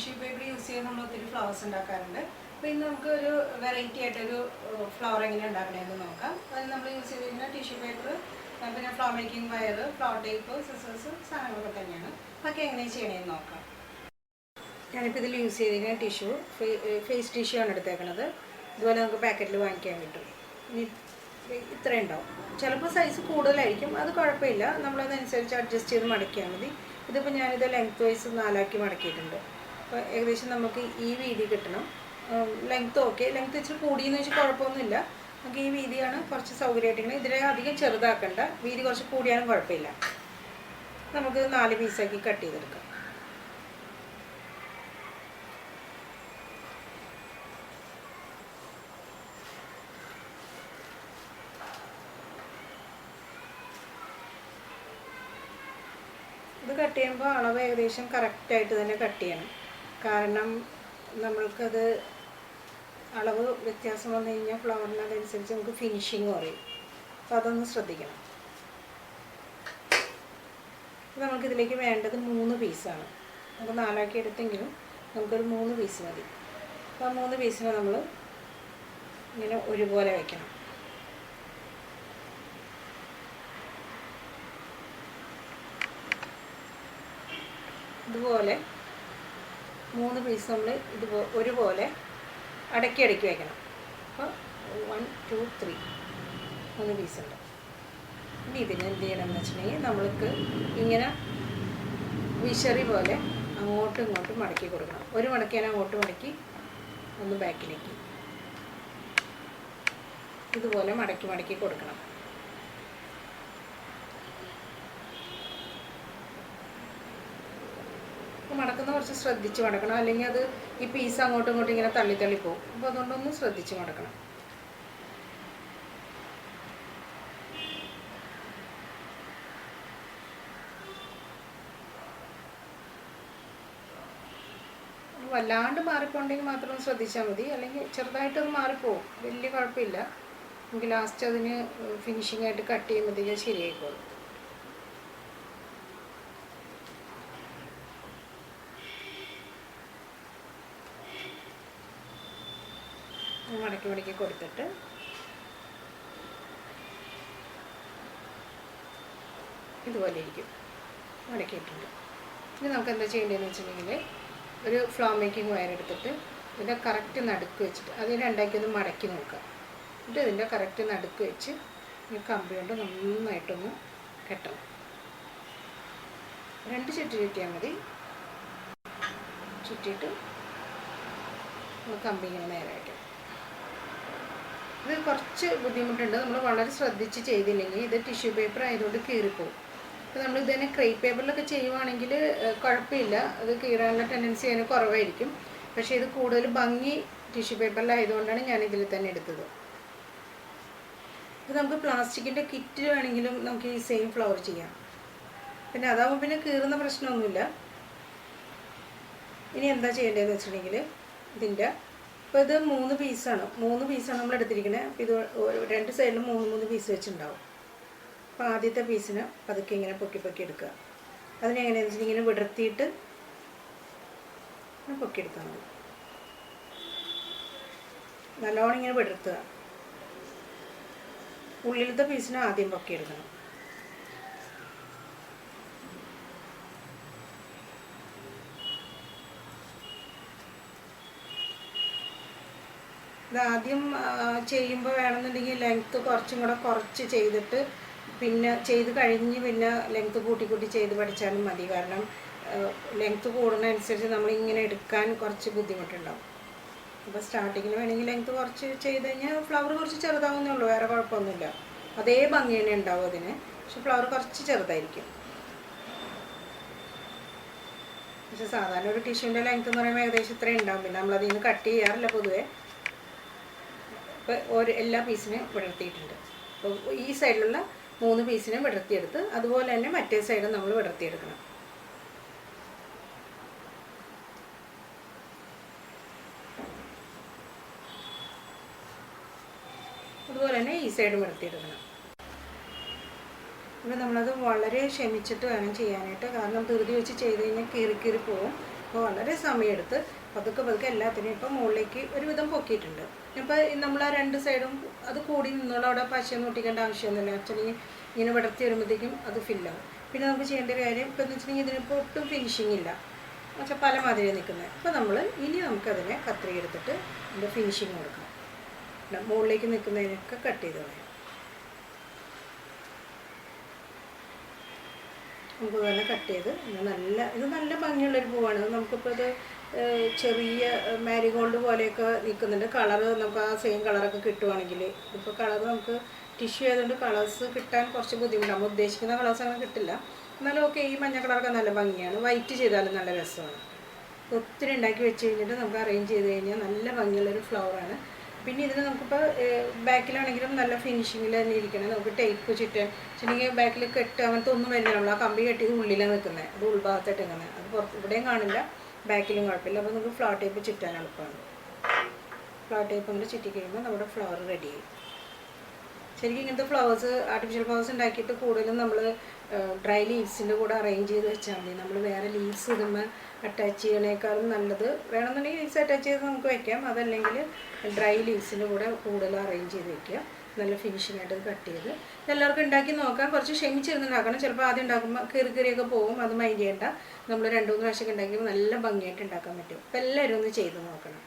Tissue paper use ചെയ്ത് നമ്മൾ ഒത്തിരി ഫ്ലവേഴ്സ് ഉണ്ടാക്കാറുണ്ട്. അപ്പോൾ ഇന്ന് നമുക്ക് ഒരു വെറൈറ്റി ആയിട്ടൊരു ഫ്ലവർ എങ്ങനെ ഉണ്ടാക്കണമെന്ന് നോക്കാം. അതിന് നമ്മൾ യൂസ് ചെയ്തിരിക്കുന്ന ടിഷ്യൂ പേപ്പർ, പിന്നെ flower making wire, flower tape, scissors സാധനങ്ങളൊക്കെ തന്നെയാണ്. അതൊക്കെ എങ്ങനെ ചെയ്യണമെന്ന് നോക്കാം. ഞാനിപ്പോൾ ഇതിൽ യൂസ് ചെയ്തിരിക്കുന്ന ടിഷ്യൂ ഫേസ് ടിഷ്യൂ ആണ് എടുത്തേക്കണത്. ഇതുപോലെ നമുക്ക് പാക്കറ്റിൽ വാങ്ങിക്കാൻ കിട്ടും. ഇനി ഇത്രയും ഉണ്ടാവും. ചിലപ്പോൾ സൈസ് കൂടുതലായിരിക്കും, അത് കുഴപ്പമില്ല, നമ്മളതനുസരിച്ച് അഡ്ജസ്റ്റ് ചെയ്ത് മടക്കിയാൽ മതി. ഇതിപ്പോൾ ഞാനിത് ലെങ്ത് വൈസ് 4 മടക്കിയിട്ടുണ്ട്. അപ്പോൾ ഏകദേശം നമുക്ക് ഈ വീതി കിട്ടണം. ലെങ്ത്ത് ഓക്കെ, ലെങ്ത്ത് ഇച്ചിരി കൂടിയെന്ന് വെച്ചാൽ കുഴപ്പമൊന്നുമില്ല. നമുക്ക് ഈ വീതിയാണ് കുറച്ച് സൗകര്യമായിട്ടിരിക്കുന്നത്. ഇതിനെ അധികം ചെറുതാക്കണ്ട, വീതി കുറച്ച് കൂടിയാലും കുഴപ്പമില്ല. നമുക്ക് 4 പീസാക്കി കട്ട് ചെയ്തെടുക്കാം. ഇത് കട്ട് ചെയ്യുമ്പോൾ അളവ് ഏകദേശം കറക്റ്റായിട്ട് തന്നെ കട്ട് ചെയ്യണം. കാരണം നമ്മൾക്കത് അളവ് വ്യത്യാസം വന്നു കഴിഞ്ഞാൽ ഫ്ലവറിന് അതനുസരിച്ച് നമുക്ക് ഫിനിഷിങ് കുറയും. അപ്പോൾ അതൊന്ന് ശ്രദ്ധിക്കണം. നമുക്കിതിലേക്ക് വേണ്ടത് 3 പീസാണ്. നമുക്ക് 4 എടുത്തെങ്കിലും നമുക്കൊരു 3 പീസ് മതി. അപ്പോൾ ആ 3 പീസിനെ നമ്മൾ ഇങ്ങനെ ഒരുപോലെ വയ്ക്കണം. ഇതുപോലെ 3 പീസ് നമ്മൾ ഒരുപോലെ അടക്കി വയ്ക്കണം. അപ്പോൾ 1 2 3 3 പീസുണ്ട്. ഇനി ഇതിന് എന്ത് ചെയ്യണമെന്ന് വെച്ചിട്ടുണ്ടെങ്കിൽ നമ്മൾക്ക് ഇങ്ങനെ വിശറി പോലെ അങ്ങോട്ടും ഇങ്ങോട്ടും മടക്കി കൊടുക്കണം. ഒരു മടക്കിയാൽ അങ്ങോട്ട് മടക്കി, ഒന്ന് ബാക്കിലേക്ക് ഇതുപോലെ മടക്കി കൊടുക്കണം. മടക്കുന്ന കുറച്ച് ശ്രദ്ധിച്ച് മടക്കണം, അല്ലെങ്കിൽ അത് ഈ പീസ് അങ്ങോട്ടും ഇങ്ങോട്ടും ഇങ്ങനെ തള്ളി പോകും. അപ്പോൾ അതുകൊണ്ടൊന്ന് ശ്രദ്ധിച്ച് മടക്കണം. വല്ലാണ്ട് മാറിപ്പോണ്ടെങ്കിൽ മാത്രം ശ്രദ്ധിച്ചാൽ മതി, അല്ലെങ്കിൽ ചെറുതായിട്ടൊന്ന് മാറിപ്പോവും, വലിയ കുഴപ്പമില്ല. നമുക്ക് ലാസ്റ്റ് അതിന് ഫിനിഷിംഗ് ആയിട്ട് കട്ട് ചെയ്യുമ്പോഴത്തേക്കും ശരിയായിക്കോളും. മടക്കി കൊടുത്തിട്ട് ഇതുപോലെ ഇരിക്കും, മടക്കിയിട്ടുണ്ട്. ഇനി നമുക്ക് എന്താ ചെയ്യേണ്ടതെന്ന് വെച്ചിട്ടുണ്ടെങ്കിൽ ഒരു ഫ്ലവർ മേക്കിംഗ് വയർ എടുത്തിട്ട് ഇതിൻ്റെ കറക്റ്റ് നടുക്ക് വെച്ചിട്ട് അതിന് രണ്ടാക്കി ഒന്ന് മടക്കി നോക്കുക. എന്നിട്ട് ഇതിൻ്റെ കറക്റ്റ് നടുക്ക് വെച്ച് ഈ കമ്പി കൊണ്ട് നന്നായിട്ടൊന്ന് കെട്ടണം. 2 ചുറ്റി ചുറ്റിയാൽ മതി. ചുറ്റിയിട്ട് കമ്പി ഇങ്ങനെ നേരെ വയ്ക്കാം. ഇത് കുറച്ച് ബുദ്ധിമുട്ടുണ്ട്, നമ്മൾ വളരെ ശ്രദ്ധിച്ച് ചെയ്തില്ലെങ്കിൽ ഇത് ടിഷ്യൂ പേപ്പർ ആയതുകൊണ്ട് കീറിപ്പോവും. അപ്പോൾ നമ്മൾ ഇതന്നെ ക്രേപ്പ് പേപ്പറിലൊക്കെ ചെയ്യുവാണെങ്കിൽ കുഴപ്പമില്ല, അത് കീറാനുള്ള ടെൻഡൻസി അതിന് കുറവായിരിക്കും. പക്ഷേ ഇത് കൂടുതൽ ഭംഗി ടിഷ്യൂ പേപ്പറിലായതുകൊണ്ടാണ് ഞാൻ ഇതിൽ തന്നെ എടുത്തത്. ഇത് നമുക്ക് പ്ലാസ്റ്റിക്കിൻ്റെ കിറ്റ് വേണമെങ്കിലും നമുക്ക് ഈ സെയിം ഫ്ലവർ ചെയ്യാം. പിന്നെ അതാവുമ്പോൾ പിന്നെ കീറുന്ന പ്രശ്നമൊന്നുമില്ല. ഇനി എന്താ ചെയ്യേണ്ടതെന്ന് വെച്ചിട്ടുണ്ടെങ്കിൽ ഇതിൻ്റെ ഇപ്പോൾ ഇത് 3 പീസാണ് നമ്മൾ എടുത്തിരിക്കുന്നത്. അപ്പോൾ ഇത് 2 സൈഡിലും 3 പീസ് വെച്ചുണ്ടാവും. അപ്പോൾ ആദ്യത്തെ പീസിന് പതുക്കെ ഇങ്ങനെ പൊക്കി എടുക്കുക. അതിനെങ്ങനെയാണെന്ന് വെച്ചിട്ടുണ്ടെങ്കിൽ ഇങ്ങനെ വിടർത്തിയിട്ട് പൊക്കിയെടുത്താൽ മതി. നല്ലോണം ഇങ്ങനെ വിടർത്തുക. ഉള്ളിലത്തെ പീസിന് ആദ്യം പൊക്കിയെടുക്കണം. ഇതാദ്യം ചെയ്യുമ്പോൾ വേണമെന്നുണ്ടെങ്കിൽ ലെങ്ത്ത് കുറച്ചും കൂടെ കുറച്ച് ചെയ്തിട്ട് പിന്നെ ചെയ്ത് കഴിഞ്ഞ് പിന്നെ ലെങ്ത്ത് കൂട്ടി ചെയ്ത് പഠിച്ചാലും മതി. കാരണം ലെങ്ത്ത് കൂടുന്നതനുസരിച്ച് നമ്മളിങ്ങനെ എടുക്കാൻ കുറച്ച് ബുദ്ധിമുട്ടുണ്ടാവും. അപ്പോൾ സ്റ്റാർട്ടിങ്ങിൽ വേണമെങ്കിൽ ലെങ്ത്ത് കുറച്ച് ചെയ്ത് കഴിഞ്ഞാൽ ഫ്ലവർ കുറച്ച് ചെറുതാവുന്നേ ഉള്ളൂ, വേറെ കുഴപ്പമൊന്നുമില്ല. അതേ ഭംഗി തന്നെ ഉണ്ടാവും അതിന്. പക്ഷെ ഫ്ലവർ കുറച്ച് ചെറുതായിരിക്കും. പക്ഷെ സാധാരണ ഒരു ടിഷ്യൂൻ്റെ ലെങ്ത്ത് എന്ന് പറയുമ്പോൾ ഏകദേശം ഇത്രയും ഉണ്ടാവും. പിന്നെ നമ്മളതിൽ നിന്ന് കട്ട് ചെയ്യാറില്ല പൊതുവേ. ഇപ്പോൾ എല്ലാ പീസിനെയും വിടർത്തിയിട്ടുണ്ട്. അപ്പോൾ ഈ സൈഡിലുള്ള 3 പീസിനെ വിടർത്തിയെടുത്ത് അതുപോലെ തന്നെ മറ്റേ സൈഡ് നമ്മൾ വിടർത്തിയെടുക്കണം. അതുപോലെ തന്നെ ഈ സൈഡ് വിടർത്തിയെടുക്കണം. അപ്പോൾ നമ്മളത് വളരെ ക്ഷമിച്ചിട്ട് വേണം ചെയ്യാനായിട്ട്. കാരണം ധൃതി വെച്ച് ചെയ്ത് കഴിഞ്ഞാൽ കീറി പോകും. അപ്പോൾ വളരെ സമയമെടുത്ത് പതുക്കെ പതുക്കെ എല്ലാത്തിനും ഇപ്പോൾ മുകളിലേക്ക് ഒരുവിധം പൊക്കിയിട്ടുണ്ട്. അപ്പോൾ നമ്മൾ ആ രണ്ട് സൈഡും അത് കൂടി നിന്നുള്ള അവിടെ പശയൊന്നും ഒട്ടിക്കേണ്ട ആവശ്യമൊന്നുമില്ല. ആക്ച്വലി ഇങ്ങനെ വിടർത്തി വരുമ്പോഴത്തേക്കും അത് ഫില്ലാവും. പിന്നെ നമുക്ക് ചെയ്യേണ്ട ഒരു കാര്യം ഇപ്പോൾ എന്ന് വെച്ചിട്ടുണ്ടെങ്കിൽ ഇതിനിപ്പോൾ ഒട്ടും ഫിനിഷിംഗ് ഇല്ല, പക്ഷെ പല മാതിരി നിൽക്കുന്നത്. അപ്പോൾ നമ്മൾ ഇനി നമുക്കതിനെ കത്രിക എടുത്തിട്ട് അതിൻ്റെ ഫിനിഷിങ് കൊടുക്കാം. മുകളിലേക്ക് നിൽക്കുന്നതിനൊക്കെ കട്ട് ചെയ്ത് കളയാം. നമുക്ക് തന്നെ കട്ട് ചെയ്ത് ഇത് നല്ല ഭംഗിയുള്ളൊരു പൂവാണ്. നമുക്കിപ്പോൾ ഇത് ചെറിയ മാരിഗോൾഡ് പോലെയൊക്കെ നിൽക്കുന്നുണ്ട്. കളറ് നമുക്ക് ആ സെയിം കളറൊക്കെ കിട്ടുവാണെങ്കിൽ, ഇപ്പോൾ കളർ നമുക്ക് ടിഷ്യൂ ആയതുകൊണ്ട് കളേഴ്സ് കിട്ടാൻ കുറച്ച് ബുദ്ധിമുട്ടാണ്. നമ്മൾ ഉദ്ദേശിക്കുന്ന കളേഴ്സ് അങ്ങനെ കിട്ടില്ല. എന്നാലും ഓക്കെ, ഈ മഞ്ഞ കളറൊക്കെ നല്ല ഭംഗിയാണ്. വൈറ്റ് ചെയ്താലും നല്ല രസമാണ്. ഒത്തിരി ഉണ്ടാക്കി വെച്ച് കഴിഞ്ഞിട്ട് നമുക്ക് അറേഞ്ച് ചെയ്ത് കഴിഞ്ഞാൽ നല്ല ഭംഗിയുള്ളൊരു ഫ്ലവറാണ്. പിന്നെ ഇതിന് നമുക്കിപ്പോൾ ബാക്കിലാണെങ്കിലും നല്ല ഫിനിഷിങ്ങിൽ തന്നെ ഇരിക്കണം. നമുക്ക് ടേപ്പ് ചുറ്റെങ്കിൽ ബാക്കിൽ കെട്ട് അങ്ങനത്തെ ഒന്നും വരുന്നില്ല. നമ്മൾ ആ കമ്പി കെട്ടിയത് ഉള്ളിലാണ് നിൽക്കുന്നത്, അത് ഉൾഭാഗത്തായിട്ട് ഇങ്ങനെ, അത് പുറത്ത് ഇവിടെയും കാണില്ല, ബാക്കിലും കുഴപ്പമില്ല. അപ്പോൾ നമുക്ക് ഫ്ലവർ ടേപ്പ് ചുറ്റാൻ എളുപ്പമാണ്. ഫ്ലവർ ടേപ്പ് അങ്ങനെ ചുറ്റി കഴിയുമ്പോൾ നമ്മുടെ ഫ്ലവർ റെഡിയായി. ശരിക്കും ഇങ്ങനത്തെ ഫ്ലവേഴ്സ്, ആർട്ടിഫിഷ്യൽ ഫ്ലവേഴ്സ് ഉണ്ടാക്കിയിട്ട് കൂടുതലും നമ്മൾ ഡ്രൈ ലീവ്സിൻ്റെ കൂടെ അറേഞ്ച് ചെയ്ത് വെച്ചാൽ മതി. നമ്മൾ വേറെ ലീവ്സ് ഇതുമ്പോൾ അറ്റാച്ച് ചെയ്യണേക്കാളും നല്ലത്, വേണമെന്നുണ്ടെങ്കിൽ ലീവ്സ് അറ്റാച്ച് ചെയ്ത് നമുക്ക് വയ്ക്കാം. അതല്ലെങ്കിൽ ഡ്രൈ ലീവ്സിൻ്റെ കൂടെ കൂടുതൽ അറേഞ്ച് ചെയ്ത് വയ്ക്കുക. നല്ല ഫിനിഷിംഗ് ആയിട്ട് അത് കട്ട് ചെയ്ത് എല്ലാവർക്കും ഉണ്ടാക്കി നോക്കാം. കുറച്ച് ക്ഷമിച്ചിരുന്നുണ്ടാക്കണം. ചിലപ്പോൾ ആദ്യം ഉണ്ടാക്കുമ്പോൾ കീറിയൊക്കെ പോകും, അത് മൈൻഡ് ചെയ്യേണ്ട. നമ്മൾ 2-3 പ്രാവശ്യമൊക്കെ ഉണ്ടാക്കിയപ്പോൾ നല്ല ഭംഗിയായിട്ട് ഉണ്ടാക്കാൻ പറ്റും. അപ്പോൾ എല്ലാവരും ഒന്ന് ചെയ്ത് നോക്കണം.